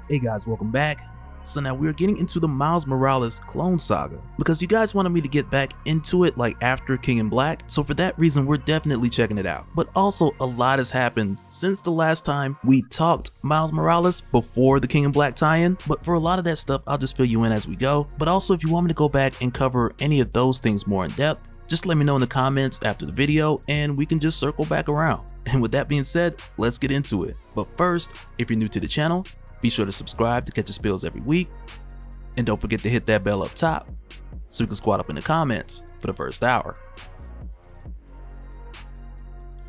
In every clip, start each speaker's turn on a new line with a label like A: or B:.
A: Hey guys, welcome back. So now we're getting into the Miles Morales clone saga because you guys wanted me to get back into it like after King in Black, so for that reason we're definitely checking it out. But also a lot has happened since the last time we talked Miles Morales before the King in Black tie-in, but for a lot of that stuff I'll just fill you in as we go. But also if you want me to go back and cover any of those things more in depth, just let me know in the comments after the video and we can just circle back around. And with that being said, let's get into it. But first, if you're new to the channel, be sure to subscribe to catch the spills every week, and don't forget to hit that bell up top so you can squat up in the comments for the first hour.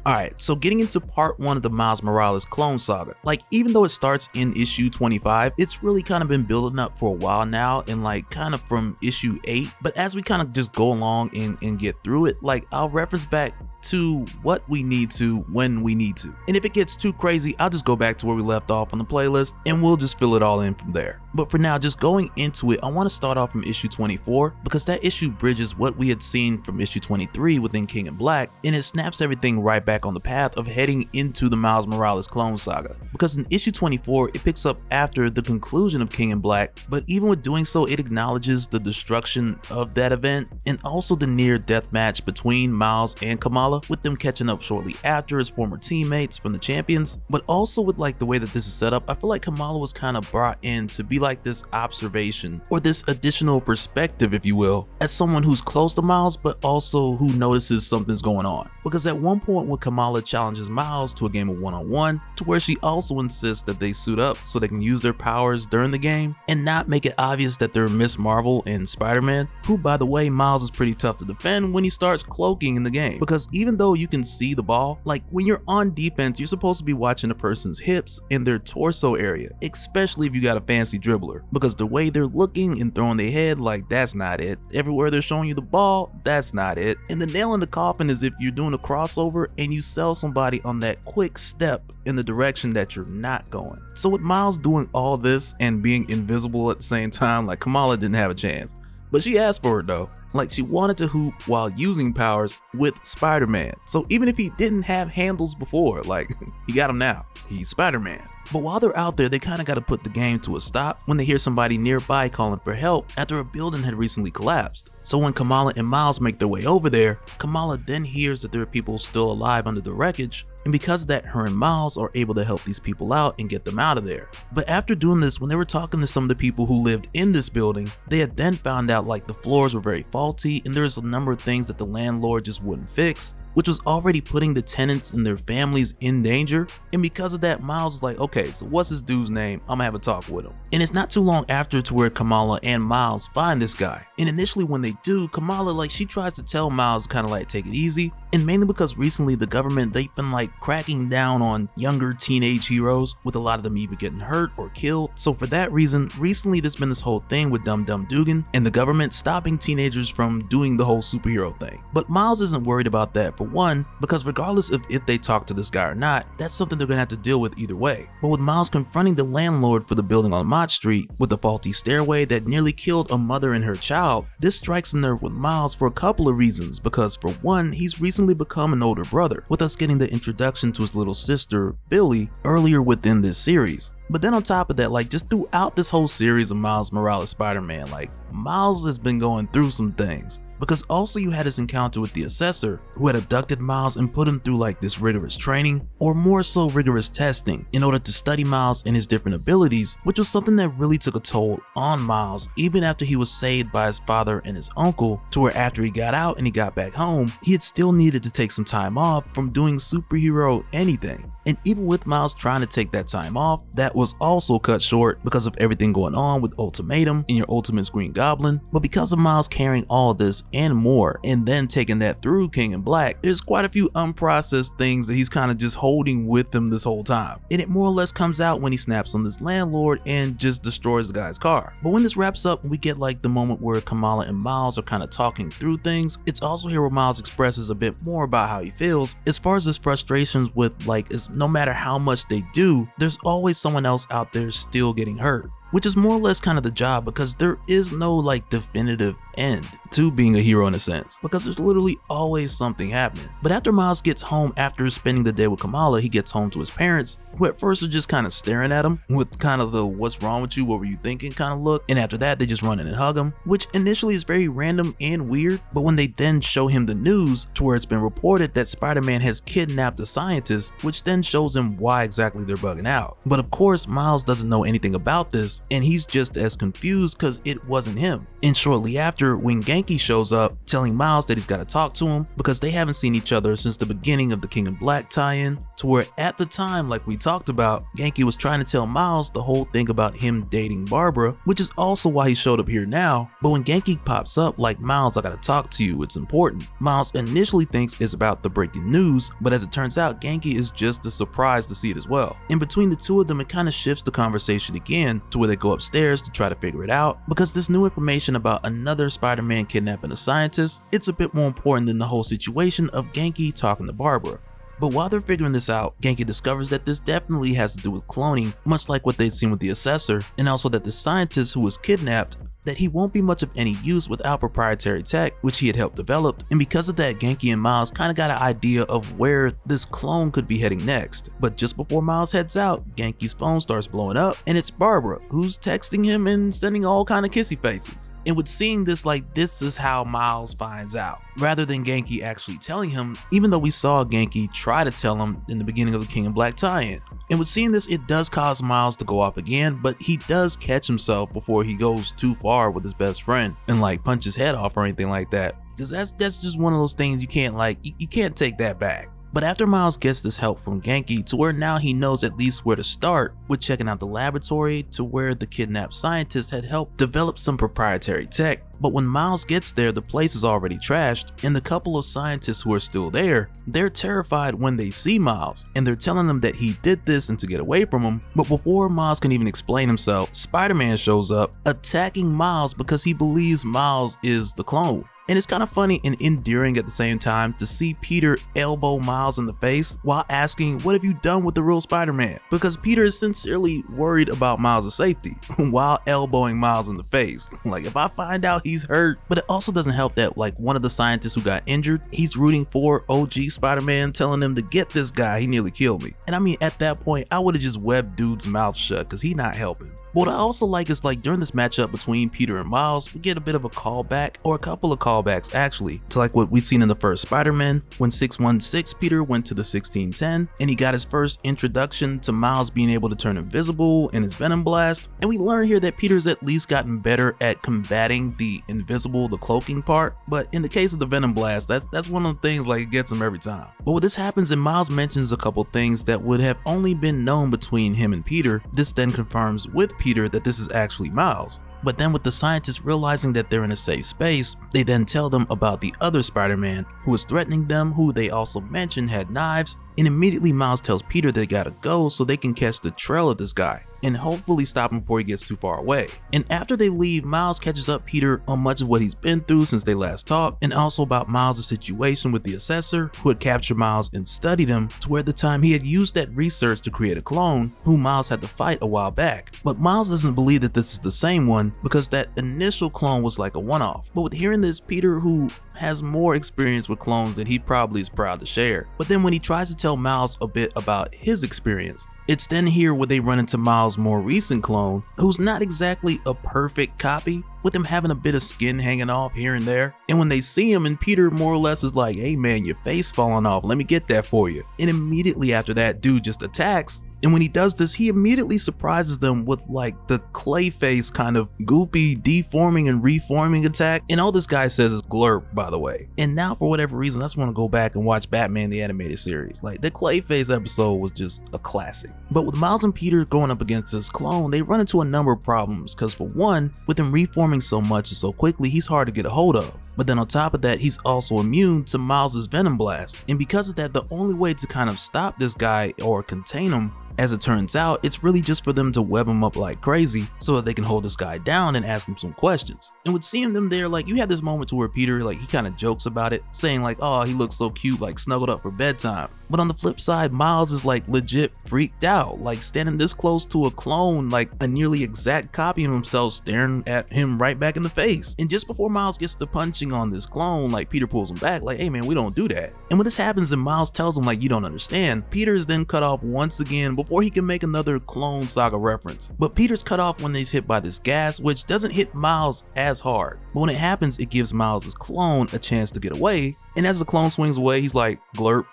A: Alright, so getting into part 1 of the Miles Morales clone saga. Like, even though it starts in issue 25, it's really kind of been building up for a while now, and like kind of from issue 8. But as we kind of just go along and get through it, like I'll reference back to what we need to when we need to. And if it gets too crazy, I'll just go back to where we left off on the playlist and we'll just fill it all in from there. But for now, just going into it, I want to start off from issue 24 because that issue bridges what we had seen from issue 23 within King in Black, and it snaps everything right back on the path of heading into the Miles Morales clone saga. Because in issue 24, it picks up after the conclusion of King in Black, but even with doing so, it acknowledges the destruction of that event and also the near death match between Miles and Kamala, with them catching up shortly after as former teammates from the Champions. But also with like the way that this is set up, I feel like Kamala was kind of brought in to be like this observation or this additional perspective, if you will, as someone who's close to Miles but also who notices something's going on. Because at one point when Kamala challenges Miles to a game of one-on-one, to where she also insists that they suit up so they can use their powers during the game and not make it obvious that they're Miss Marvel and Spider-Man, who by the way, Miles is pretty tough to defend when he starts cloaking in the game. Because even though you can see the ball, like when you're on defense, you're supposed to be watching a person's hips and their torso area, especially if you got a fancy dribbler, because the way they're looking and throwing their head, like that's not it. Everywhere they're showing you the ball, that's not it. And the nail in the coffin is if you're doing a crossover and you sell somebody on that quick step in the direction that you're not going. So with Miles doing all this and being invisible at the same time, like Kamala didn't have a chance. But she asked for it though. Like she wanted to hoop while using powers with Spider-Man. So even if he didn't have handles before, like he got them now. He's Spider-Man. But while they're out there, they kind of got to put the game to a stop when they hear somebody nearby calling for help after a building had recently collapsed. So when Kamala and Miles make their way over there, Kamala then hears that there are people still alive under the wreckage, and because of that, her and Miles are able to help these people out and get them out of there. But after doing this, when they were talking to some of the people who lived in this building, they had then found out like the floors were very faulty and there's a number of things that the landlord just wouldn't fix, which was already putting the tenants and their families in danger. And because of that, Miles was like, okay, so what's this dude's name? I'm gonna have a talk with him. And it's not too long after to where Kamala and Miles find this guy. And initially when they do, Kamala, like she tries to tell Miles to kind of like take it easy, and mainly because recently the government, they've been like cracking down on younger teenage heroes, with a lot of them either getting hurt or killed. So for that reason, recently there's been this whole thing with Dum Dum Dugan and the government stopping teenagers from doing the whole superhero thing. But Miles isn't worried about that, for one, because regardless of if they talk to this guy or not, that's something they're gonna have to deal with either way. But with Miles confronting the landlord for the building on Mott Street with the faulty stairway that nearly killed a mother and her child, this strikes a nerve with Miles for a couple of reasons. Because for one, he's recently become an older brother, with us getting the introduction to his little sister, Billy, earlier within this series. But then on top of that, like just throughout this whole series of Miles Morales Spider-Man, like Miles has been going through some things. Because also you had this encounter with the Assessor, who had abducted Miles and put him through like this rigorous training, or more so rigorous testing, in order to study Miles and his different abilities, which was something that really took a toll on Miles even after he was saved by his father and his uncle, to where after he got out and he got back home, he had still needed to take some time off from doing superhero anything. And even with Miles trying to take that time off, that was also cut short because of everything going on with Ultimatum and your Ultimate's Green Goblin. But because of Miles carrying all of this and more, and then taking that through King in Black, there's quite a few unprocessed things that he's kind of just holding with him this whole time. And it more or less comes out when he snaps on this landlord and just destroys the guy's car. But when this wraps up, we get like the moment where Kamala and Miles are kind of talking through things. It's also here where Miles expresses a bit more about how he feels as far as his frustrations with like, is no matter how much they do, there's always someone else out there still getting hurt. which is more or less kind of the job because there is no like definitive end to being a hero in a sense, because there's literally always something happening. But after Miles gets home after spending the day with Kamala, he gets home to his parents, who at first are just kind of staring at him with kind of the "what's wrong with you, what were you thinking" kind of look, and after that they just run in and hug him, which initially is very random and weird. But when they then show him the news to where it's been reported that Spider-Man has kidnapped a scientist, which then shows him why exactly they're bugging out. But of course Miles doesn't know anything about this, and he's just as confused because it wasn't him. And shortly after, when Genki shows up telling Miles that he's got to talk to him because they haven't seen each other since the beginning of the King in Black tie-in, to where at the time, like we talked about, Genki was trying to tell Miles the whole thing about him dating Barbara, which is also why he showed up here now. But when Genki pops up like, "Miles, I gotta talk to you, it's important," Miles initially thinks it's about the breaking news, but as it turns out, Genki is just as surprised to see it as well. In between the two of them, it kind of shifts the conversation again to where they go upstairs to try to figure it out, because this new information about another Spider-Man kidnapping a scientist, it's a bit more important than the whole situation of Genki talking to Barbara. But while they're figuring this out, Genki discovers that this definitely has to do with cloning, much like what they'd seen with the Assessor, and also that the scientist who was kidnapped, that he won't be much of any use without proprietary tech, which he had helped develop. And because of that, Genki and Miles kind of got an idea of where this clone could be heading next. But just before Miles heads out, Genki's phone starts blowing up, and it's Barbara, who's texting him and sending all kind of kissy faces. And with seeing this, like, this is how Miles finds out, rather than Genki actually telling him, even though we saw Genki try to tell him in the beginning of the King in Black tie-in. And with seeing this, it does cause Miles to go off again, but he does catch himself before he goes too far with his best friend and like punch his head off or anything like that, because that's just one of those things you can't you can't take that back. But after Miles gets this help from Genki to where now he knows at least where to start with checking out the laboratory to where the kidnapped scientist had helped develop some proprietary tech. But when Miles gets there, the place is already trashed, and the couple of scientists who are still there, they're terrified when they see Miles, and they're telling them that he did this and to get away from him. But before Miles can even explain himself, Spider-Man shows up, attacking Miles because he believes Miles is the clone. And it's kind of funny and endearing at the same time to see Peter elbow Miles in the face while asking, "What have you done with the real Spider-Man?" Because Peter is sincerely worried about Miles' safety while elbowing Miles in the face. Like, if I find out he's hurt. But it also doesn't help that like one of the scientists who got injured, he's rooting for OG Spider-Man, telling him to get this guy, he nearly killed me. And I mean, at that point, I would have just webbed dude's mouth shut because he not helping. But what I also like is like during this matchup between Peter and Miles, we get a bit of a callback, or a couple of callbacks actually, to like what we'd seen in the first Spider-Man when 616 Peter went to the 1610 and he got his first introduction to Miles being able to turn invisible in his Venom blast. And we learn here that Peter's at least gotten better at combating the invisible, the cloaking part. But in the case of the Venom blast, that's one of the things like it gets him every time. But when this happens and Miles mentions a couple things that would have only been known between him and Peter, this then confirms with Peter that this is actually Miles. But then with the scientists realizing that they're in a safe space, they then tell them about the other Spider-Man who is threatening them, who they also mentioned had knives, and immediately Miles tells Peter they gotta go so they can catch the trail of this guy and hopefully stop him before he gets too far away. And after they leave, Miles catches up Peter on much of what he's been through since they last talked, and also about Miles' situation with the Assessor, who had captured Miles and studied him to where at the time he had used that research to create a clone who Miles had to fight a while back. But Miles doesn't believe that this is the same one because that initial clone was like a one-off. But with hearing this, Peter, who has more experience with clones than he probably is proud to share. But then when he tries to tell Miles a bit about his experience, it's then here where they run into Miles' more recent clone, who's not exactly a perfect copy, with him having a bit of skin hanging off here and there. And when they see him, and Peter more or less is like, "Hey man, your face falling off, let me get that for you." And immediately after that, dude just attacks. And when he does this, he immediately surprises them with like the Clayface kind of goopy deforming and reforming attack. And all this guy says is glurp, by the way. And now for whatever reason, I just want to go back and watch Batman the Animated Series. Like, the Clayface episode was just a classic. But with Miles and Peter going up against this clone, they run into a number of problems, because for one, with him reforming so much and so quickly, he's hard to get a hold of. But then on top of that, he's also immune to Miles' Venom blast. And because of that, the only way to kind of stop this guy or contain him As it turns out, it's really just for them to web him up like crazy so that they can hold this guy down and ask him some questions. And with seeing them there, like, you have this moment to where Peter, like, he kind of jokes about it, saying like, oh, he looks so cute, like snuggled up for bedtime. But on the flip side, Miles is like legit freaked out, like standing this close to a clone, like a nearly exact copy of himself staring at him right back in the face. And just before Miles gets to punching on this clone, like Peter pulls him back, like, hey man, we don't do that. And when this happens and Miles tells him like, you don't understand, Peter is then cut off once again before he can make another Clone Saga reference. But Peter's cut off when he's hit by this gas, which doesn't hit Miles as hard. But when it happens, it gives Miles' clone a chance to get away. And as the clone swings away, he's like, glurp.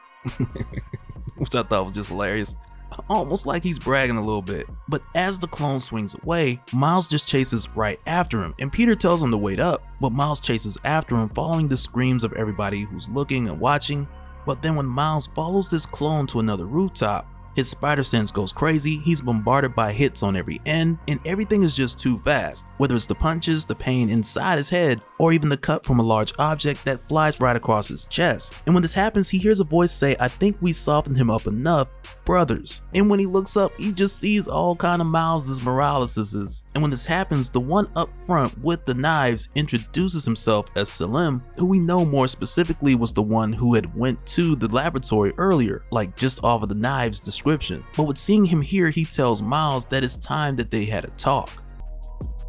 A: Which I thought was just hilarious. Almost like he's bragging a little bit. But as the clone swings away, Miles just chases right after him, and Peter tells him to wait up, but Miles chases after him, following the screams of everybody who's looking and watching. But then when Miles follows this clone to another rooftop, his spider sense goes crazy, he's bombarded by hits on every end, and everything is just too fast. Whether it's the punches, the pain inside his head, or even the cut from a large object that flies right across his chest. And when this happens, he hears a voice say, I think we softened him up enough, brothers. And when he looks up, he just sees all kind of Miles' Moraleses. And when this happens, the one up front with the knives introduces himself as Salim, who we know more specifically was the one who had went to the laboratory earlier, like just off of the knives description. But with seeing him here, he tells Miles that it's time that they had a talk.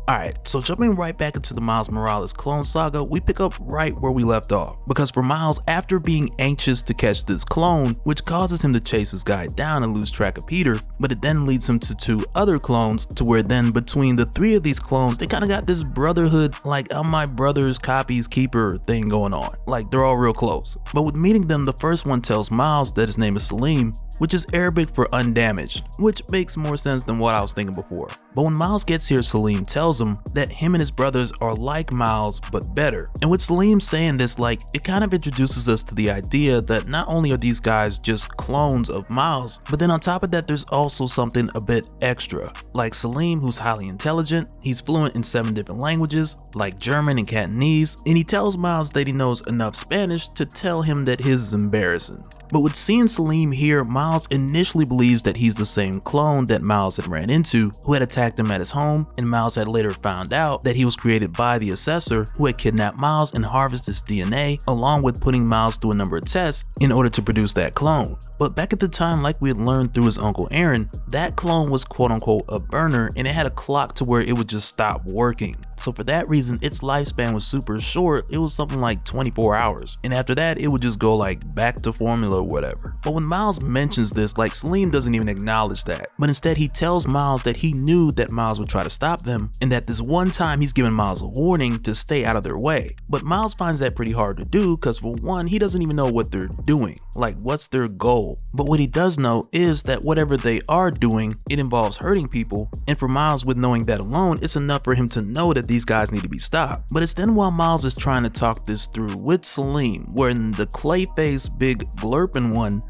A: Alright, so jumping right back into the Miles Morales Clone Saga, we pick up right where we left off. Because for Miles, after being anxious to catch this clone, which causes him to chase this guy down and lose track of Peter, but it then leads him to 2 other clones, to where then between the 3 of these clones, they kind of got this brotherhood, like I'm my brother's copy's keeper thing going on. Like they're all real close. But with meeting them, the first one tells Miles that his name is Salim, which is Arabic for undamaged, which makes more sense than what I was thinking before. But when Miles gets here, Salim tells him that him and his brothers are like Miles, but better. And with Salim saying this, like, it kind of introduces us to the idea that not only are these guys just clones of Miles, but then on top of that, there's also something a bit extra. Like Salim, who's highly intelligent, he's fluent in 7 different languages, like German and Cantonese, and he tells Miles that he knows enough Spanish to tell him that his is embarrassing. But with seeing Salim here, Miles initially believes that he's the same clone that Miles had ran into, who had attacked him at his home, and Miles had later found out that he was created by the Assessor, who had kidnapped Miles and harvested his DNA, along with putting Miles through a number of tests in order to produce that clone. But back at the time, like we had learned through his uncle Aaron, that clone was quote unquote a burner, and it had a clock to where it would just stop working. So for that reason, its lifespan was super short. It was something like 24 hours. And after that, it would just go like back to formula or whatever. But when Miles mentions this, like Salim doesn't even acknowledge that. But instead he tells Miles that he knew that Miles would try to stop them, and that this one time he's given Miles a warning to stay out of their way. But Miles finds that pretty hard to do because for one, he doesn't even know what they're doing. Like what's their goal? But what he does know is that whatever they are doing, it involves hurting people. And for Miles, with knowing that alone, it's enough for him to know that these guys need to be stopped. But it's then while Miles is trying to talk this through with Salim, when the clay face big glurping one,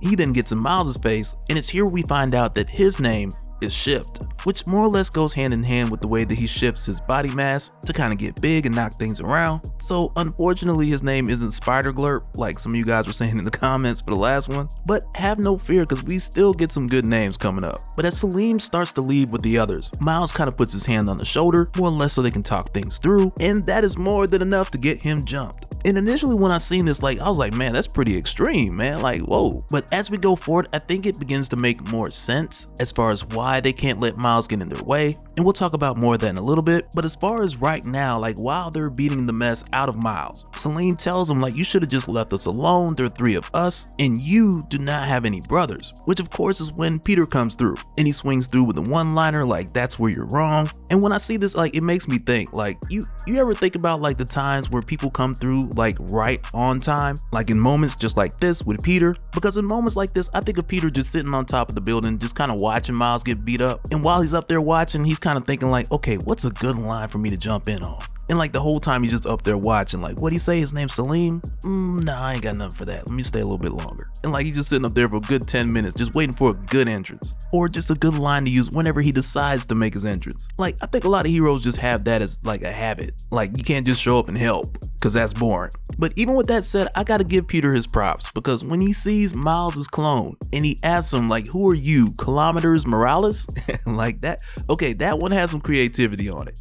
A: he then gets in Miles' face, and it's here we find out that his name is Shift, which more or less goes hand in hand with the way that he shifts his body mass to kind of get big and knock things around. So unfortunately his name isn't Spider Glurp like some of you guys were saying in the comments for the last one, but have no fear because we still get some good names coming up. But as Salim starts to leave with the others, Miles kind of puts his hand on the shoulder, more or less so they can talk things through, and that is more than enough to get him jumped. And initially when I seen this, like I was like, man, that's pretty extreme, man, like whoa. But as we go forward, I think it begins to make more sense as far as why they can't let Miles get in their way, and we'll talk about more of that in a little bit. But as far as right now, like while they're beating the mess out of Miles, Salim tells him like, you should have just left us alone, there are 3 of us and you do not have any brothers, which of course is when Peter comes through and he swings through with a one-liner like, that's where you're wrong. And when I see this, like it makes me think like, you ever think about like the times where people come through like right on time, like in moments just like this with Peter? Because in moments like this, I think of Peter just sitting on top of the building, just kind of watching Miles get beat up, and while he's up there watching, he's kind of thinking like, okay, what's a good line for me to jump in on? And like the whole time he's just up there watching, like, what'd he say, his name's Salim? Nah, I ain't got nothing for that, let me stay a little bit longer. And like he's just sitting up there for a good 10 minutes just waiting for a good entrance, or just a good line to use whenever he decides to make his entrance. Like I think a lot of heroes just have that as like a habit, like you can't just show up and help, cause that's boring. But even with that said, I gotta give Peter his props, because when he sees Miles' clone and he asks him like, who are you, Kilometers Morales? Like that, okay, that one has some creativity on it.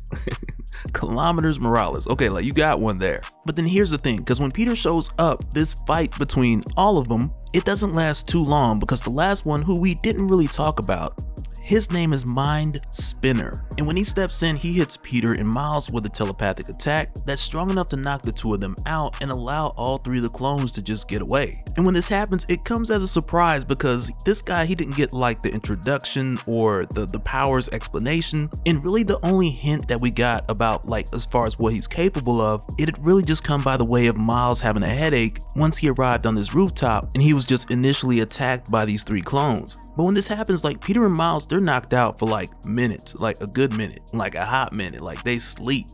A: Kilometers Morales, okay, like you got one there. But then here's the thing, because when Peter shows up, this fight between all of them, it doesn't last too long, because the last one, who we didn't really talk about, his name is Mind Spinner, and when he steps in, he hits Peter and Miles with a telepathic attack that's strong enough to knock the two of them out and allow all three of the clones to just get away. And when this happens, it comes as a surprise, because this guy, he didn't get like the introduction or the powers explanation, and really the only hint that we got about like as far as what he's capable of, it had really just come by the way of Miles having a headache once he arrived on this rooftop and he was just initially attacked by these three clones. But when this happens, like Peter and Miles, they're knocked out for like minutes, like a good minute, like a hot minute, like they sleep.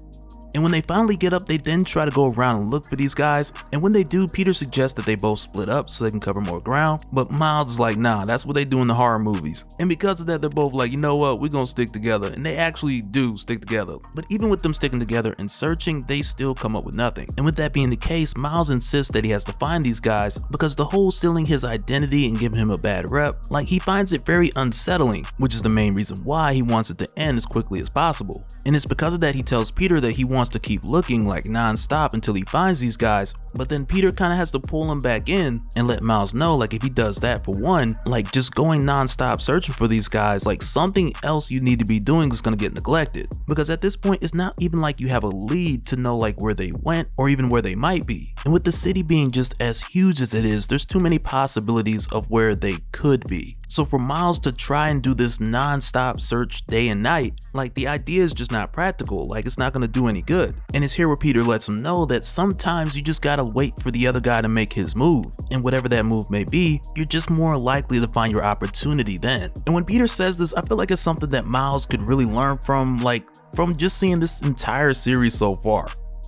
A: And when they finally get up, they then try to go around and look for these guys, and when they do, Peter suggests that they both split up so they can cover more ground, but Miles is like, nah, that's what they do in the horror movies. And because of that, they're both like, you know what, we're gonna stick together, and they actually do stick together. But even with them sticking together and searching, they still come up with nothing. And with that being the case, Miles insists that he has to find these guys, because the whole stealing his identity and giving him a bad rep, like he finds it very unsettling, which is the main reason why he wants it to end as quickly as possible. And it's because of that he tells Peter that he wants to keep looking like non-stop until he finds these guys, but then Peter kind of has to pull him back in and let Miles know, like if he does that, for one, like just going non-stop searching for these guys, like something else you need to be doing is going to get neglected, because at this point it's not even like you have a lead to know like where they went or even where they might be. And with the city being just as huge as it is, there's too many possibilities of where they could be. So for Miles to try and do this non-stop search day and night, like the idea is just not practical, like it's not going to do any good. And it's here where Peter lets him know that sometimes you just gotta wait for the other guy to make his move, and whatever that move may be, you're just more likely to find your opportunity then. And when Peter says this, I feel like it's something that Miles could really learn from, like from just seeing this entire series so far.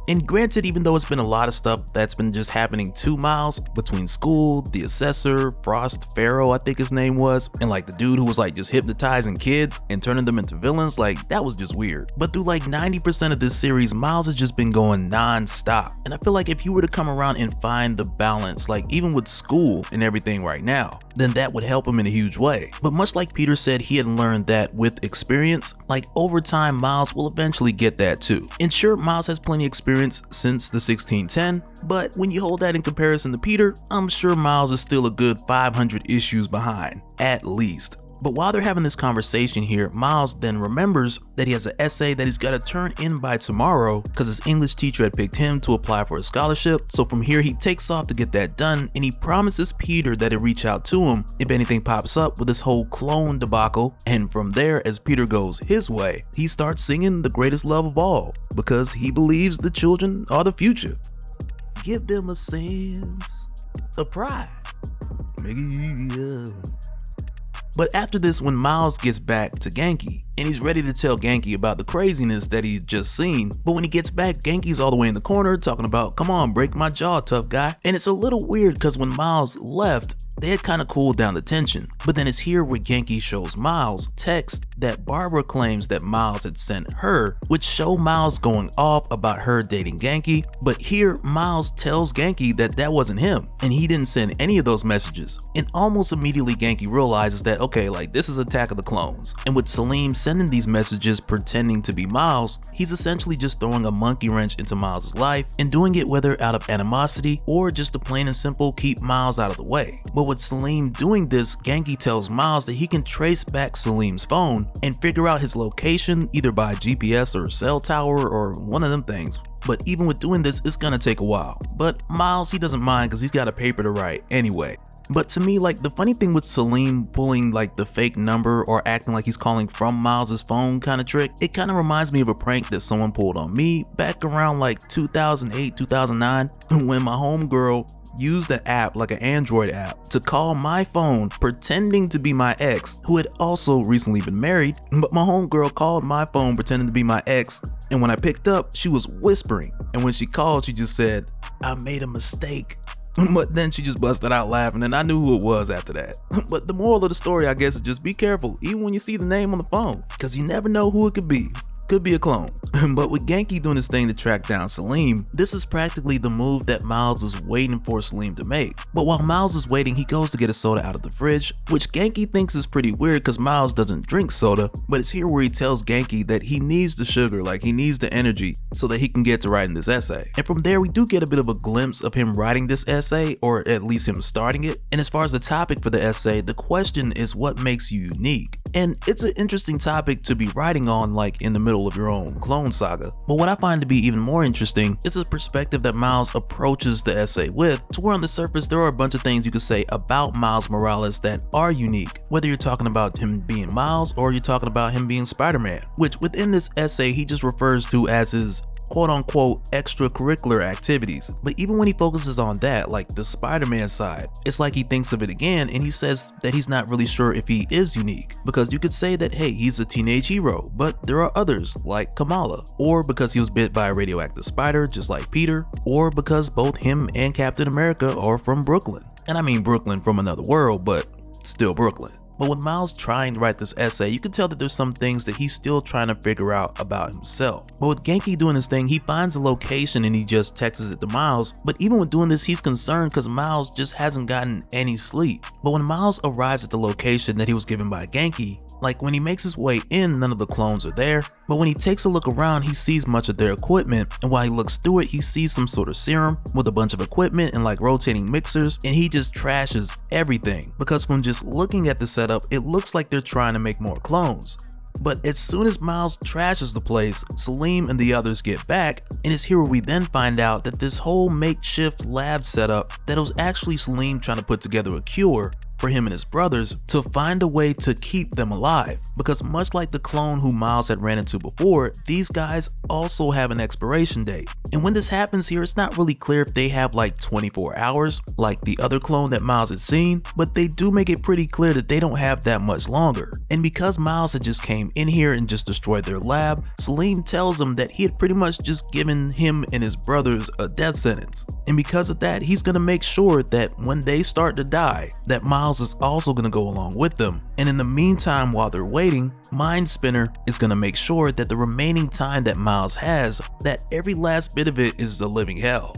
A: And granted, even though it's been a lot of stuff that's been just happening to Miles, between school, the assessor, Frost Pharaoh, I think his name was, and like the dude who was like just hypnotizing kids and turning them into villains, like that was just weird. But through like 90% of this series, Miles has just been going non-stop. And I feel like if you were to come around and find the balance, like even with school and everything right now, then that would help him in a huge way. But much like Peter said he had learned that with experience, like over time, Miles will eventually get that too. And sure, Miles has plenty of experience since the 1610, but when you hold that in comparison to Peter, I'm sure Miles is still a good 500 issues behind, at least. But while they're having this conversation here, Miles then remembers that he has an essay that he's got to turn in by tomorrow because his English teacher had picked him to apply for a scholarship. So from here, he takes off to get that done, and he promises Peter that he'll reach out to him if anything pops up with this whole clone debacle. And from there, as Peter goes his way, he starts singing The Greatest Love of All, because he believes the children are the future. Give them a sense of pride. But after this, when Miles gets back to Genki, and he's ready to tell Genki about the craziness that he's just seen, but when he gets back, Genki's all the way in the corner talking about, come on, break my jaw, tough guy. And it's a little weird because when Miles left, they had kind of cooled down the tension. But then it's here where Genki shows Miles text that Barbara claims that Miles had sent her, which show Miles going off about her dating Genki. But here, Miles tells Genki that that wasn't him, and he didn't send any of those messages. And almost immediately, Genki realizes that, okay, like this is Attack of the Clones. And with Salim sending these messages pretending to be Miles, he's essentially just throwing a monkey wrench into Miles' life and doing it whether out of animosity or just to plain and simple keep Miles out of the way. But with Salim doing this, Genki tells Miles that he can trace back Salim's phone and figure out his location either by GPS or cell tower or one of them things. But even with doing this, it's gonna take a while. But Miles, he doesn't mind because he's got a paper to write anyway. But to me, like, the funny thing with Salim pulling like the fake number or acting like he's calling from Miles's phone kind of trick, it kind of reminds me of a prank that someone pulled on me back around like 2008, 2009 when my homegirl used an app, like an Android app, to call my phone pretending to be my ex, who had also recently been married. But my homegirl called my phone pretending to be my ex, and when I picked up, she was whispering, and when she called, she just said, "I made a mistake." But then she just busted out laughing, and I knew who it was after that. But the moral of the story, I guess, is just be careful, even when you see the name on the phone, because you never know who it could be. Could be a clone. But with Genki doing his thing to track down Salim, this is practically the move that Miles is waiting for Salim to make. But while Miles is waiting, he goes to get a soda out of the fridge, which Genki thinks is pretty weird because Miles doesn't drink soda, but it's here where he tells Genki that he needs the sugar, like he needs the energy, so that he can get to writing this essay. And from there, we do get a bit of a glimpse of him writing this essay, or at least him starting it. And as far as the topic for the essay, the question is what makes you unique? And it's an interesting topic to be writing on, like in the middle of your own clone saga. But what I find to be even more interesting is the perspective that Miles approaches the essay with, to where on the surface there are a bunch of things you could say about Miles Morales that are unique, whether you're talking about him being Miles or you're talking about him being Spider-Man, which within this essay he just refers to as his quote-unquote extracurricular activities. But even when he focuses on that, like the Spider-Man side, it's like he thinks of it again and he says that he's not really sure if he is unique, because you could say that, hey, he's a teenage hero, but there are others like Kamala, or because he was bit by a radioactive spider just like Peter, or because both him and Captain America are from Brooklyn. And I mean Brooklyn from another world, but still Brooklyn. But with Miles trying to write this essay, you can tell that there's some things that he's still trying to figure out about himself. But with Genki doing his thing, he finds a location and he just texts it to Miles. But even with doing this, he's concerned because Miles just hasn't gotten any sleep. But when Miles arrives at the location that he was given by Genki, like when he makes his way in, none of the clones are there. But when he takes a look around, he sees much of their equipment, and while he looks through it, he sees some sort of serum with a bunch of equipment and like rotating mixers, and he just trashes everything, because from just looking at the setup, it looks like they're trying to make more clones. But as soon as Miles trashes the place, Salim and the others get back, and it's here where we then find out that this whole makeshift lab setup, that it was actually Salim trying to put together a cure for him and his brothers to find a way to keep them alive, because much like the clone who Miles had ran into before, these guys also have an expiration date. And when this happens here, it's not really clear if they have like 24 hours like the other clone that Miles had seen, but they do make it pretty clear that they don't have that much longer. And because Miles had just came in here and just destroyed their lab, Salim tells him that he had pretty much just given him and his brothers a death sentence. And because of that, he's gonna make sure that when they start to die, that Miles is also gonna go along with them. And in the meantime, while they're waiting, Mind Spinner is gonna make sure that the remaining time that Miles has, that every last bit of it is a living hell.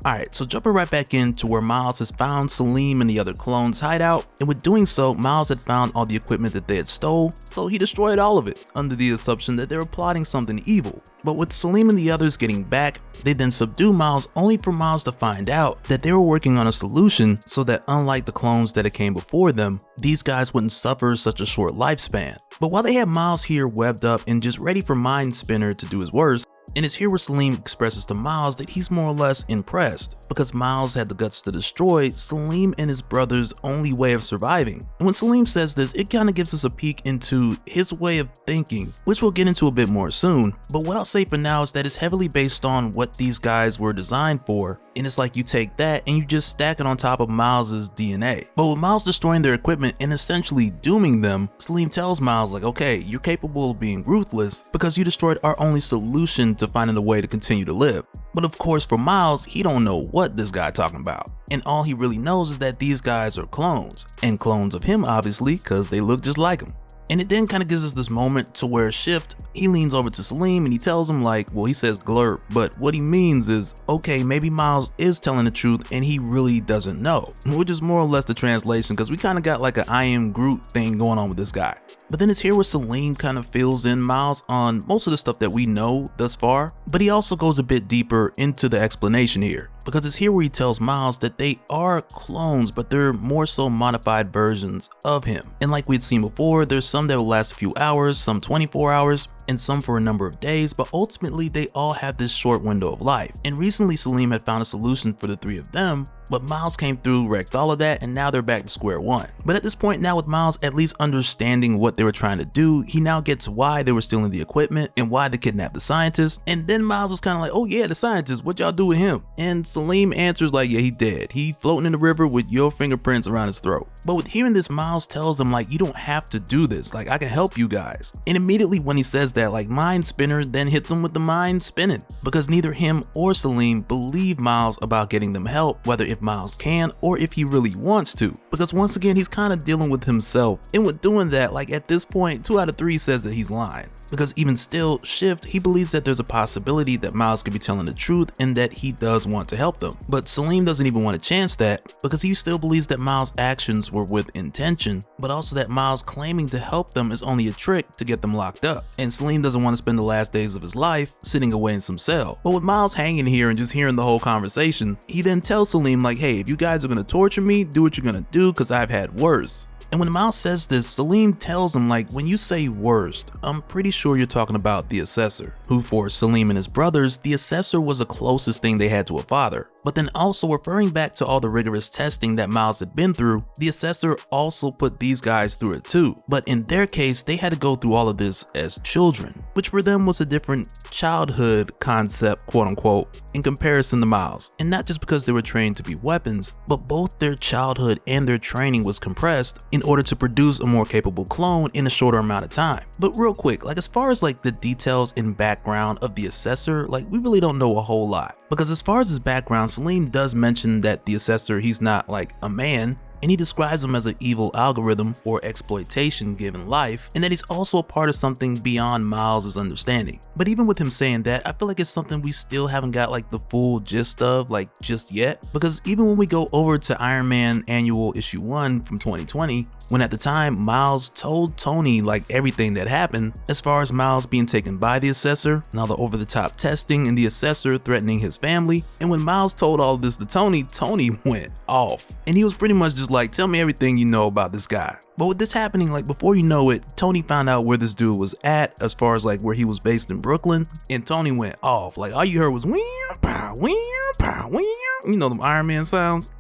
A: Alright, so jumping right back into where Miles has found Salim and the other clones' hideout, and with doing so, Miles had found all the equipment that they had stole, so he destroyed all of it, under the assumption that they were plotting something evil. But with Salim and the others getting back, they then subdue Miles, only for Miles to find out that they were working on a solution so that unlike the clones that had came before them, these guys wouldn't suffer such a short lifespan. But while they had Miles here webbed up and just ready for Mind Spinner to do his worst, and it's here where Salim expresses to Miles that he's more or less impressed, because Miles had the guts to destroy Salim and his brother's only way of surviving. And when Salim says this, it kind of gives us a peek into his way of thinking, which we'll get into a bit more soon. But what I'll say for now is that it's heavily based on what these guys were designed for, and it's like you take that and you just stack it on top of Miles's DNA. But with Miles destroying their equipment and essentially dooming them, Salim tells Miles like, okay, you're capable of being ruthless because you destroyed our only solution to finding a way to continue to live. But of course for Miles, he don't know what this guy talking about. And all he really knows is that these guys are clones. And clones of him obviously, cause they look just like him. And it then kind of gives us this moment to where Shift, he leans over to Salim and he tells him like, well, he says glurp, but what he means is, okay, maybe Miles is telling the truth and he really doesn't know, which is more or less the translation, because we kind of got like an I am Groot thing going on with this guy. But then it's here where Salim kind of fills in Miles on most of the stuff that we know thus far, but he also goes a bit deeper into the explanation here, because it's here where he tells Miles that they are clones, but they're more so modified versions of him. And like we'd seen before, there's some that will last a few hours, some 24 hours, and some for a number of days, but ultimately they all have this short window of life. And recently Salim had found a solution for the three of them, but Miles came through, wrecked all of that, and now they're back to square one. But at this point now, with Miles at least understanding what they were trying to do, he now gets why they were stealing the equipment and why they kidnapped the scientist. And then Miles was kind of like, oh yeah, the scientist, what y'all do with him? And Salim answers like, yeah, he dead. He floating in the river with your fingerprints around his throat. But with hearing this, Miles tells him like, you don't have to do this, like I can help you guys. And immediately when he says that, like Mind Spinner then hits him with the mind spinning, because neither him or Salim believe Miles about getting them help, whether if Miles can or if he really wants to, because once again he's kind of dealing with himself. And with doing that, like at this point 2 out of 3 says that he's lying, because even still, Shift, he believes that there's a possibility that Miles could be telling the truth and that he does want to help them. But Salim doesn't even want to chance that, because he still believes that Miles' actions were with intention, but also that Miles claiming to help them is only a trick to get them locked up. And Salim doesn't want to spend the last days of his life sitting away in some cell. But with Miles hanging here and just hearing the whole conversation, he then tells Salim like, hey, if you guys are gonna torture me, do what you're gonna do, because I've had worse. And when Miles says this, Salim tells him like, when you say worst, I'm pretty sure you're talking about the Assessor, who for Salim and his brothers, the Assessor was the closest thing they had to a father. But then also referring back to all the rigorous testing that Miles had been through, the Assessor also put these guys through it too. But in their case, they had to go through all of this as children, which for them was a different childhood concept, quote unquote, in comparison to Miles. And not just because they were trained to be weapons, but both their childhood and their training was compressed in order to produce a more capable clone in a shorter amount of time. But real quick, like as far as like the details and background of the Assessor, like we really don't know a whole lot. Because as far as his background, Salim does mention that the Assessor, he's not like a man, and he describes him as an evil algorithm or exploitation given life, and that he's also a part of something beyond Miles' understanding. But even with him saying that, I feel like it's something we still haven't got like the full gist of, like just yet, because even when we go over to Iron Man Annual Issue 1 from 2020, when at the time Miles told Tony like everything that happened, as far as Miles being taken by the Assessor and all the over-the-top testing and the Assessor threatening his family. And when Miles told all of this to Tony, Tony went off, and he was pretty much just like, tell me everything you know about this guy. But with this happening, like before you know it, Tony found out where this dude was at, as far as like where he was based in Brooklyn, and Tony went off. Like all you heard was you know them Iron Man sounds.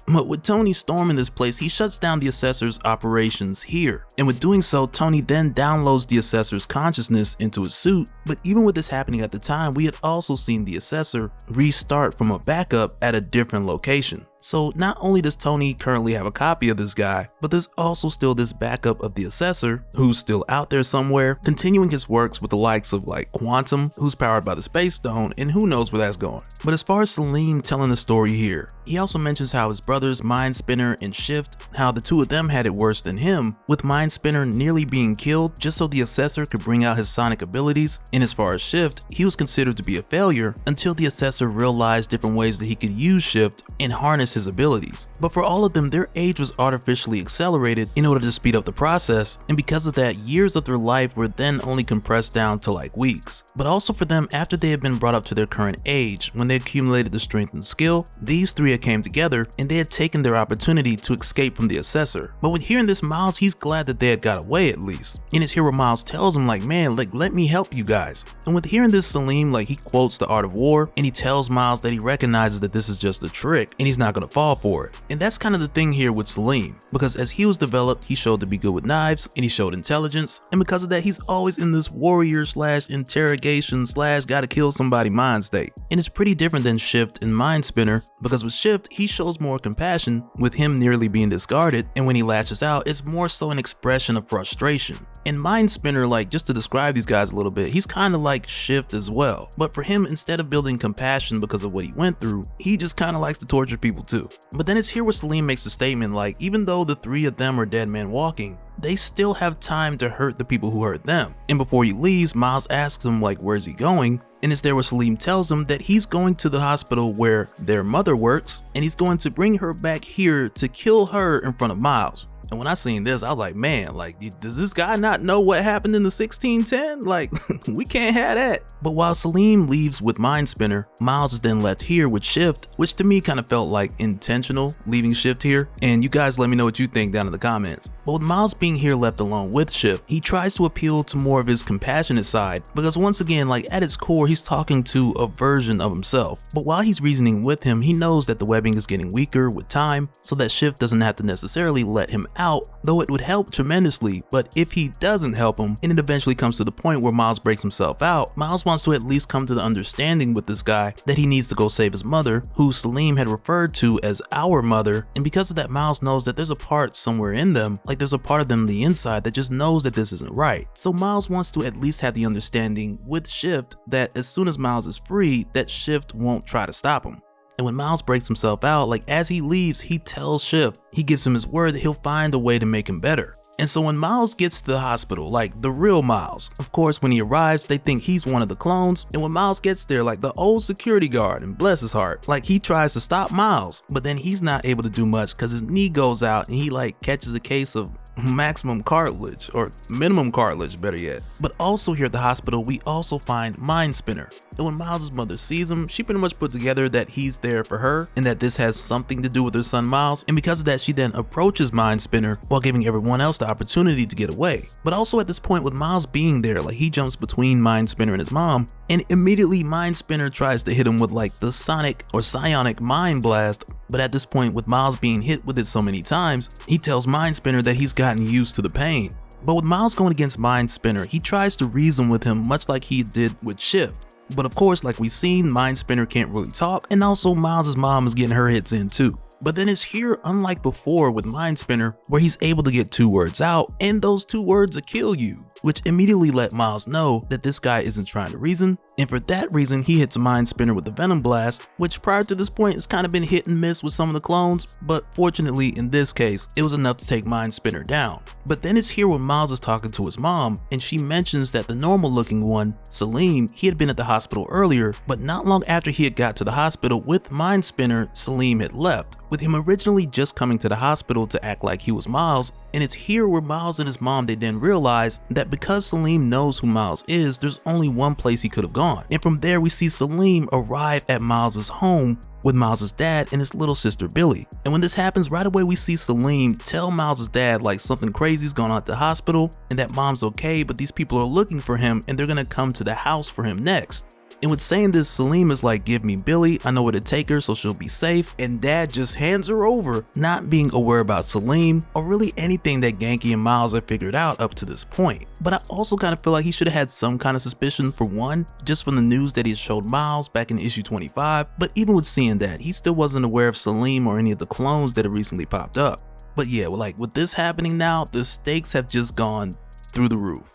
A: But with Tony storming this place, he shuts down the Assessor's operations here. And with doing so, Tony then downloads the Assessor's consciousness into his suit. But even with this happening at the time, we had also seen the Assessor restart from a backup at a different location. So not only does Tony currently have a copy of this guy, but there's also still this backup of the Assessor, who's still out there somewhere, continuing his works with the likes of like Quantum, who's powered by the Space Stone, and who knows where that's going. But as far as Salim telling the story here, he also mentions how his brothers Mind Spinner and Shift, how the two of them had it worse than him, with Mind Spinner nearly being killed just so the Assessor could bring out his sonic abilities. And as far as Shift, he was considered to be a failure until the Assessor realized different ways that he could use Shift and harness his abilities. But for all of them, their age was artificially accelerated in order to speed up the process, and because of that, years of their life were then only compressed down to like weeks. But also for them, after they had been brought up to their current age, when they accumulated the strength and skill, these three had came together and they had taken their opportunity to escape from the Assessor. But with hearing this, Miles, he's glad that they had got away at least. And it's here where Miles tells him like, man, like let me help you guys. And with hearing this, Salim, like he quotes The Art of War, and he tells Miles that he recognizes that this is just a trick and he's not gonna fall for it. And that's kind of the thing here with Salim, because as he was developed, he showed to be good with knives and he showed intelligence, and because of that, he's always in this warrior slash interrogation slash gotta kill somebody mind state. And it's pretty different than Shift and Mind Spinner, because with Shift, he shows more compassion with him nearly being discarded, and when he lashes out, it's more so an expression of frustration. And Mind Spinner, like just to describe these guys a little bit, he's kind of like Shift as well, but for him, instead of building compassion because of what he went through, he just kind of likes to torture people too. But then it's here where Salim makes a statement like, even though the three of them are dead men walking, they still have time to hurt the people who hurt them. And before he leaves, Miles asks him like, where's he going? And it's there where Salim tells him that he's going to the hospital where their mother works, and he's going to bring her back here to kill her in front of Miles. And when I seen this, I was like, man, like, does this guy not know what happened in the 1610? Like, we can't have that. But while Salim leaves with Mind Spinner, Miles is then left here with Shift, which to me kind of felt like intentional leaving Shift here. And you guys let me know what you think down in the comments. But with Miles being here left alone with Shift, he tries to appeal to more of his compassionate side, because once again, like at its core, he's talking to a version of himself. But while he's reasoning with him, he knows that the webbing is getting weaker with time, so that Shift doesn't have to necessarily let him out, though it would help tremendously. But if he doesn't help him, and it eventually comes to the point where Miles breaks himself out, Miles wants to at least come to the understanding with this guy that he needs to go save his mother, who Salim had referred to as our mother. And because of that, Miles knows that there's a part somewhere in them, like there's a part of them on the inside that just knows that this isn't right. So Miles wants to at least have the understanding with Shift that as soon as Miles is free, that Shift won't try to stop him. And when Miles breaks himself out, like as he leaves, he tells Shift, he gives him his word that he'll find a way to make him better. And so when Miles gets to the hospital, like the real Miles, of course when he arrives they think he's one of the clones, and when Miles gets there, like the old security guard, and bless his heart, like he tries to stop Miles, but then he's not able to do much because his knee goes out and he like catches a case of maximum cartilage, or minimum cartilage better yet. But also here at the hospital we also find Mind Spinner, and when Miles' mother sees him, she pretty much put together that he's there for her and that this has something to do with her son Miles, and because of that she then approaches Mind Spinner while giving everyone else the opportunity to get away. But also at this point with Miles being there, like he jumps between Mind Spinner and his mom, and immediately Mind Spinner tries to hit him with like the sonic or psionic mind blast. But at this point with Miles being hit with it so many times, he tells Mind Spinner that he's gotten used to the pain. But with Miles going against Mind Spinner, he tries to reason with him much like he did with Shift. But of course, like we've seen, Mind Spinner can't really talk, and also Miles' mom is getting her hits in too. But then it's here, unlike before with Mind Spinner, where he's able to get 2 words out, and those 2 words will kill you, which immediately let Miles know that this guy isn't trying to reason, and for that reason he hits Mind Spinner with the Venom Blast, which prior to this point has kind of been hit and miss with some of the clones, but fortunately in this case it was enough to take Mind Spinner down. But then it's here when Miles is talking to his mom, and she mentions that the normal looking one, Salim, he had been at the hospital earlier, but not long after he had got to the hospital with Mind Spinner, Salim had left, with him originally just coming to the hospital to act like he was Miles. And it's here where Miles and his mom, they then realize that because Salim knows who Miles is, there's only one place he could have gone. And from there we see Salim arrive at Miles' home with Miles' dad and his little sister Billy. And when this happens, right away we see Salim tell Miles' dad like something crazy's going on at the hospital and that mom's okay, but these people are looking for him and they're gonna come to the house for him next. And with saying this, Salim is like, give me Billy, I know where to take her so she'll be safe, and dad just hands her over, not being aware about Salim or really anything that Genki and Miles have figured out up to this point. But I also kind of feel like he should have had some kind of suspicion, for one, just from the news that he showed Miles back in issue 25, but even with seeing that, he still wasn't aware of Salim or any of the clones that had recently popped up. But yeah, like with this happening now, the stakes have just gone through the roof.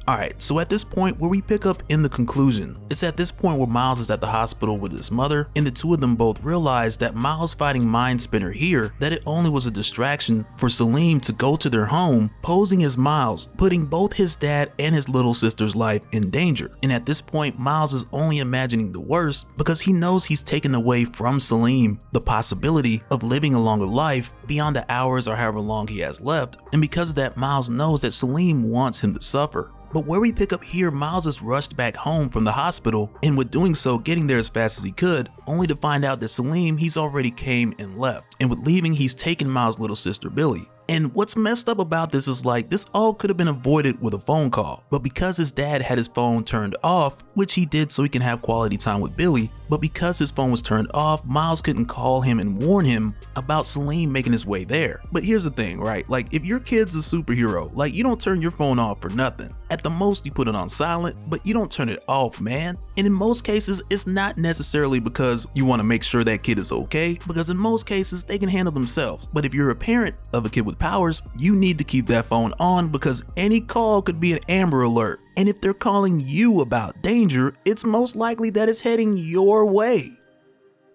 A: Alright, so at this point where we pick up in the conclusion, it's at this point where Miles is at the hospital with his mother, and the two of them both realize that Miles fighting Mind Spinner here, that it only was a distraction for Salim to go to their home, posing as Miles, putting both his dad and his little sister's life in danger. And at this point, Miles is only imagining the worst because he knows he's taken away from Salim the possibility of living a longer life beyond the hours or however long he has left, and because of that, Miles knows that Salim wants him to suffer. But where we pick up here, Miles is rushed back home from the hospital, and with doing so, getting there as fast as he could, only to find out that Salim, he's already came and left. And with leaving, he's taken Miles' little sister Billy. And what's messed up about this is like, this all could have been avoided with a phone call, but because his dad had his phone turned off, which he did so he can have quality time with Billy, but because his phone was turned off, Miles couldn't call him and warn him about Salim making his way there. But here's the thing, right? Like, if your kid's a superhero, like, you don't turn your phone off for nothing. At the most, you put it on silent, but you don't turn it off, man. And in most cases, it's not necessarily because you want to make sure that kid is okay, because in most cases, they can handle themselves. But if you're a parent of a kid with powers, you need to keep that phone on because any call could be an Amber Alert. And if they're calling you about danger, it's most likely that it's heading your way.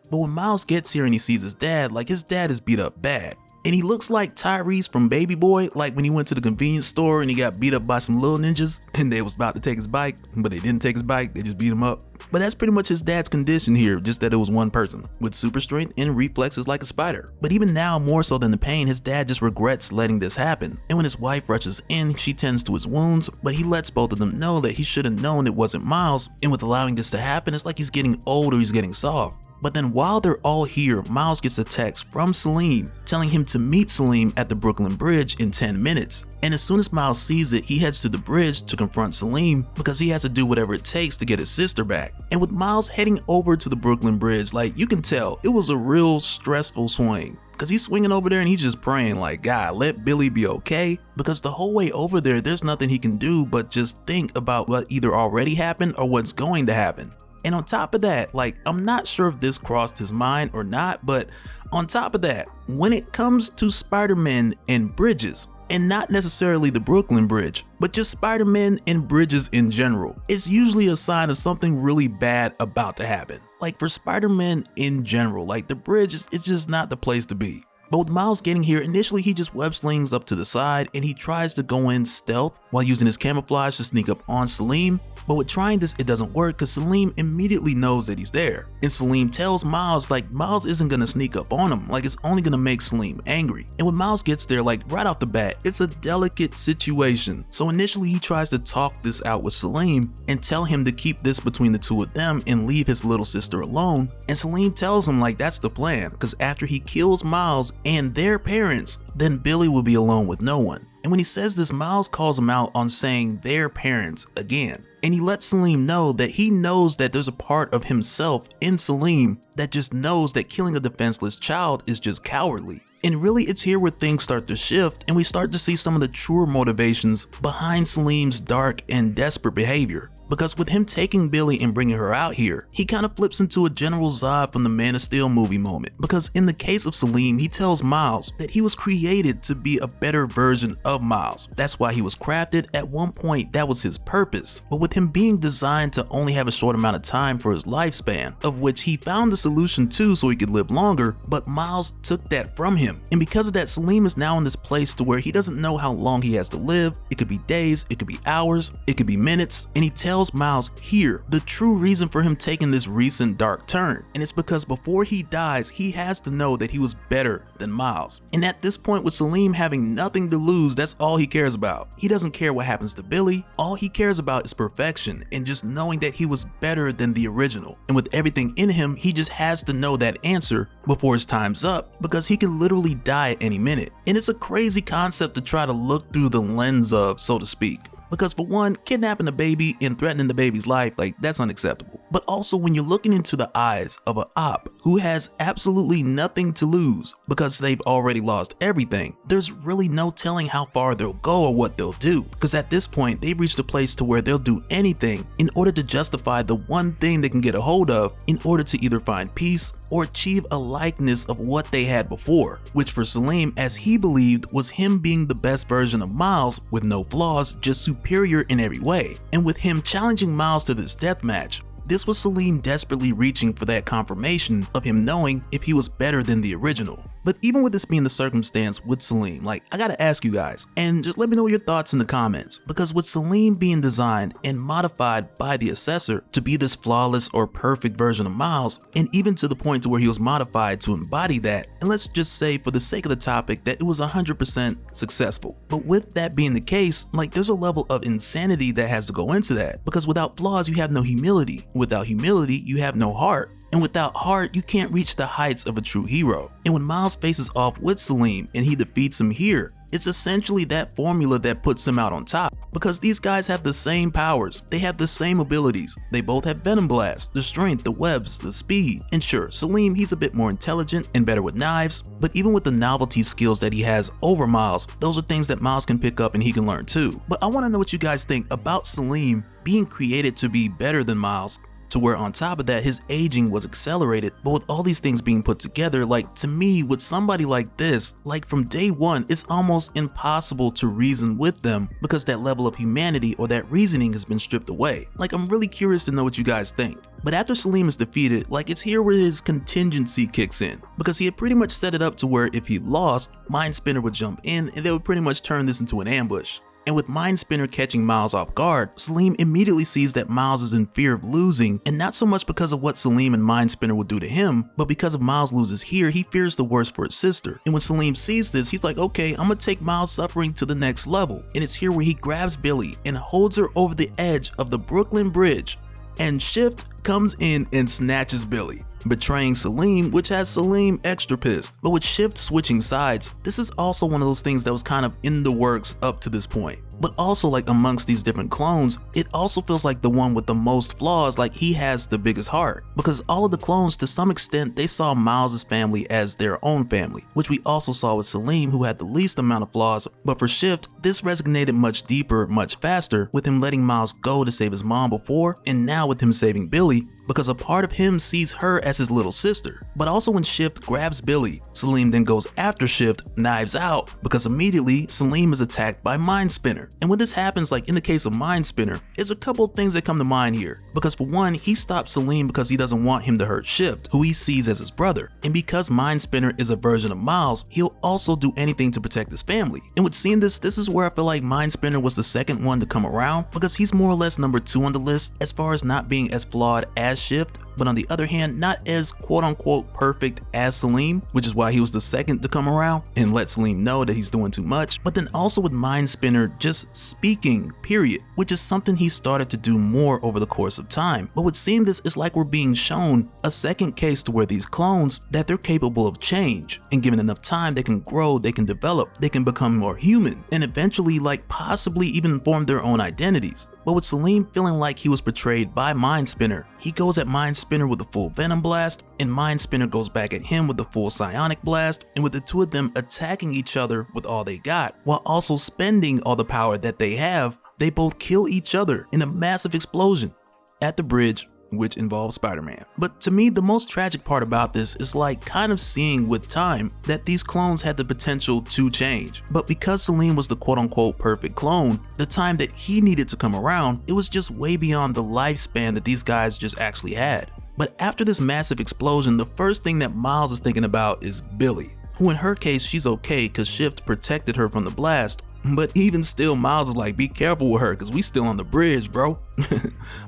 A: But when Miles gets here and he sees his dad, like, his dad is beat up bad. And he looks like Tyrese from Baby Boy, like when he went to the convenience store and he got beat up by some little ninjas and they was about to take his bike, but they didn't take his bike, they just beat him up. But that's pretty much his dad's condition here, just that it was one person, with super strength and reflexes like a spider. But even now, more so than the pain, his dad just regrets letting this happen. And when his wife rushes in, she tends to his wounds, but he lets both of them know that he should have known it wasn't Miles, and with allowing this to happen, it's like he's getting old or he's getting soft. But then while they're all here, Miles gets a text from Salim telling him to meet Salim at the Brooklyn Bridge in 10 minutes. And as soon as Miles sees it, he heads to the bridge to confront Salim because he has to do whatever it takes to get his sister back. And with Miles heading over to the Brooklyn Bridge, like you can tell, it was a real stressful swing. Cause he's swinging over there and he's just praying like, God, let Billy be okay. Because the whole way over there, there's nothing he can do but just think about what either already happened or what's going to happen. And on top of that, like, I'm not sure if this crossed his mind or not, but on top of that, when it comes to Spider-Man and bridges, and not necessarily the Brooklyn Bridge, but just Spider-Man and bridges in general, it's usually a sign of something really bad about to happen. Like for Spider-Man in general, like the bridge is just not the place to be. But with Miles getting here, initially he just web slings up to the side and he tries to go in stealth while using his camouflage to sneak up on Salim. But with trying this, it doesn't work because Salim immediately knows that he's there. And Salim tells Miles like Miles isn't gonna sneak up on him, like it's only gonna make Salim angry. And when Miles gets there, like right off the bat, it's a delicate situation. So initially he tries to talk this out with Salim and tell him to keep this between the two of them and leave his little sister alone. And Salim tells him like that's the plan, because after he kills Miles and their parents, then Billy will be alone with no one. And when he says this, Miles calls him out on saying their parents again. And he lets Salim know that he knows that there's a part of himself in Salim that just knows that killing a defenseless child is just cowardly. And really it's here where things start to shift and we start to see some of the truer motivations behind Salim's dark and desperate behavior. Because with him taking Billy and bringing her out here, he kind of flips into a General Zod from the Man of Steel movie moment. Because in the case of Salim, he tells Miles that he was created to be a better version of Miles. That's why he was crafted. At one point, that was his purpose. But with him being designed to only have a short amount of time for his lifespan, of which he found the solution to so he could live longer, but Miles took that from him. And because of that, Salim is now in this place to where he doesn't know how long he has to live. It could be days, it could be hours, it could be minutes, and he tells Miles here the true reason for him taking this recent dark turn, and it's because before he dies he has to know that he was better than Miles. And at this point, with Salim having nothing to lose, that's all he cares about. He doesn't care what happens to Billy, all he cares about is perfection and just knowing that he was better than the original. And with everything in him, he just has to know that answer before his time's up, because he could literally die at any minute. And it's a crazy concept to try to look through the lens of, so to speak. Because for one, kidnapping a baby and threatening the baby's life, like that's unacceptable. But also when you're looking into the eyes of an op who has absolutely nothing to lose because they've already lost everything, there's really no telling how far they'll go or what they'll do. Because at this point, they've reached a place to where they'll do anything in order to justify the one thing they can get a hold of in order to either find peace or achieve a likeness of what they had before, which for Salim, as he believed, was him being the best version of Miles with no flaws, just superior in every way. And with him challenging Miles to this death match, this was Salim desperately reaching for that confirmation of him knowing if he was better than the original. But even with this being the circumstance with Salim, like I gotta ask you guys, and just let me know your thoughts in the comments, because with Salim being designed and modified by the Assessor to be this flawless or perfect version of Miles, and even to the point to where he was modified to embody that, and let's just say for the sake of the topic that it was 100% successful. But with that being the case, like there's a level of insanity that has to go into that, because without flaws you have no humility, without humility you have no heart. And without heart, you can't reach the heights of a true hero. And when Miles faces off with Salim and he defeats him here, it's essentially that formula that puts him out on top. Because these guys have the same powers, they have the same abilities, they both have Venom Blast, the strength, the webs, the speed. And sure, Salim, he's a bit more intelligent and better with knives, but even with the novelty skills that he has over Miles, those are things that Miles can pick up and he can learn too. But I want to know what you guys think about Salim being created to be better than Miles, to where on top of that his aging was accelerated. But with all these things being put together, like to me, with somebody like this, like from day one, it's almost impossible to reason with them because that level of humanity or that reasoning has been stripped away. Like, I'm really curious to know what you guys think. But after Salim is defeated, like, it's here where his contingency kicks in, because he had pretty much set it up to where if he lost, Mind Spinner would jump in and they would pretty much turn this into an ambush. And with Mind Spinner catching Miles off guard, Salim immediately sees that Miles is in fear of losing, and not so much because of what Salim and Mind Spinner will do to him, but because if Miles loses here, he fears the worst for his sister. And when Salim sees this, he's like, okay, I'm gonna take Miles' suffering to the next level. And it's here where he grabs Billy and holds her over the edge of the Brooklyn Bridge, and Shift comes in and snatches Billy, betraying Salim, which has Salim extra pissed. But with Shift switching sides, this is also one of those things that was kind of in the works up to this point. But also, like, amongst these different clones, it also feels like the one with the most flaws, like he has the biggest heart, because all of the clones, to some extent, they saw Miles' family as their own family, which we also saw with Salim, who had the least amount of flaws. But for Shift, this resonated much deeper, much faster, with him letting Miles go to save his mom before, and now with him saving Billy, because a part of him sees her as his little sister. But also when Shift grabs Billy, Salim then goes after Shift, knives out, because immediately Salim is attacked by Mind Spinner. And when this happens, like in the case of Mind Spinner, there's a couple of things that come to mind here. Because for one, he stops Salim because he doesn't want him to hurt Shift, who he sees as his brother. And because Mind Spinner is a version of Miles, he'll also do anything to protect his family. And with seeing this is where I feel like Mind Spinner was the second one to come around, because he's more or less number 2 on the list as far as not being as flawed as Shift, but on the other hand, not as quote-unquote perfect as Salim, which is why he was the second to come around and let Salim know that he's doing too much. But then also with Mind Spinner just speaking, period, which is something he started to do more over the course of time. But with seeing this, it's like we're being shown a second case to where these clones, that they're capable of change, and given enough time, they can grow, they can develop, they can become more human, and eventually, like, possibly even form their own identities. But with Salim feeling like he was betrayed by Mind Spinner, he goes at Mind Spinner with a full Venom blast, and Mind Spinner goes back at him with the full Psionic blast, and with the two of them attacking each other with all they got, while also spending all the power that they have, they both kill each other in a massive explosion at the bridge, which involves Spider-Man. But to me, the most tragic part about this is like kind of seeing with time that these clones had the potential to change. But because Salim was the quote-unquote perfect clone, the time that he needed to come around, it was just way beyond the lifespan that these guys just actually had. But after this massive explosion, the first thing that Miles is thinking about is Billy, who in her case, she's okay because Shift protected her from the blast. But even still, Miles is like, be careful with her because we still on the bridge, bro.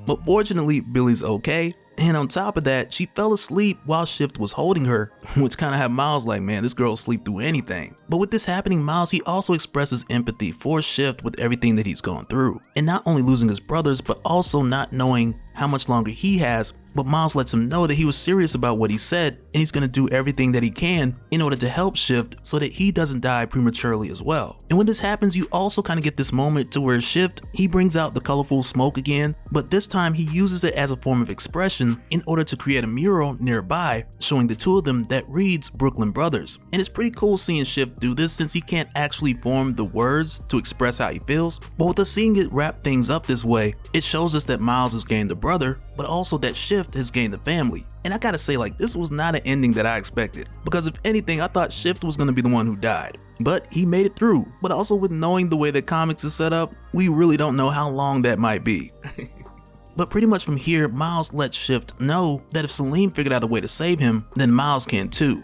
A: But fortunately, Billy's okay. And on top of that, she fell asleep while Shift was holding her, which kind of had Miles like, man, this girl will sleep through anything. But with this happening, Miles, he also expresses empathy for Shift with everything that he's gone through. And not only losing his brothers, but also not knowing how much longer he has. But Miles lets him know that he was serious about what he said, and he's going to do everything that he can in order to help Shift so that he doesn't die prematurely as well. And when this happens, you also kind of get this moment to where Shift, he brings out the colorful smoke again, but this time he uses it as a form of expression in order to create a mural nearby showing the two of them that reads Brooklyn Brothers. And it's pretty cool seeing Shift do this since he can't actually form the words to express how he feels. But with us seeing it wrap things up this way, it shows us that Miles has gained a brother, but also that Shift has gained a family. And I gotta say, like, this was not an ending that I expected, because if anything, I thought Shift was gonna be the one who died. But he made it through. But also with knowing the way that comics is set up, we really don't know how long that might be. But pretty much from here, Miles lets Shift know that if Salim figured out a way to save him, then Miles can too.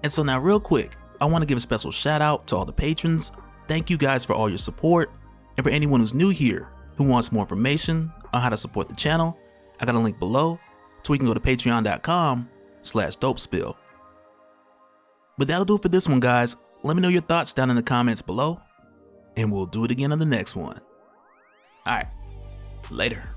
A: And so now real quick, I want to give a special shout out to all the patrons. Thank you guys for all your support. And for anyone who's new here, who wants more information on how to support the channel, I got a link below so you can go to patreon.com/dopespill. But that'll do it for this one, guys. Let me know your thoughts down in the comments below, and we'll do it again on the next one. Alright, later.